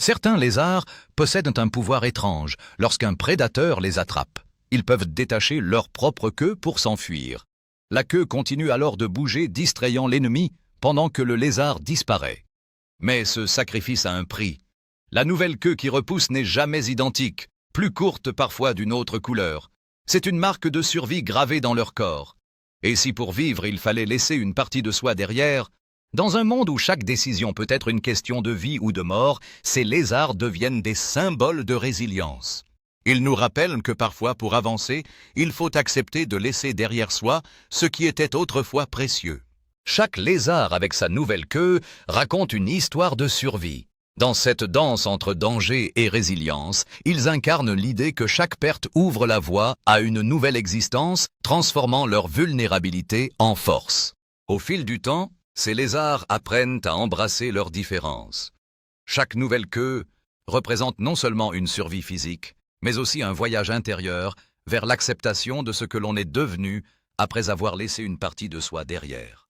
Certains lézards possèdent un pouvoir étrange lorsqu'un prédateur les attrape. Ils peuvent détacher leur propre queue pour s'enfuir. La queue continue alors de bouger, distrayant l'ennemi pendant que le lézard disparaît. Mais ce sacrifice a un prix. La nouvelle queue qui repousse n'est jamais identique, plus courte parfois d'une autre couleur. C'est une marque de survie gravée dans leur corps. Et si pour vivre il fallait laisser une partie de soi derrière, dans un monde où chaque décision peut être une question de vie ou de mort, ces lézards deviennent des symboles de résilience. Ils nous rappellent que parfois, pour avancer, il faut accepter de laisser derrière soi ce qui était autrefois précieux. Chaque lézard avec sa nouvelle queue raconte une histoire de survie. Dans cette danse entre danger et résilience, ils incarnent l'idée que chaque perte ouvre la voie à une nouvelle existence, transformant leur vulnérabilité en force. Au fil du temps, ces lézards apprennent à embrasser leurs différences. Chaque nouvelle queue représente non seulement une survie physique, mais aussi un voyage intérieur vers l'acceptation de ce que l'on est devenu après avoir laissé une partie de soi derrière.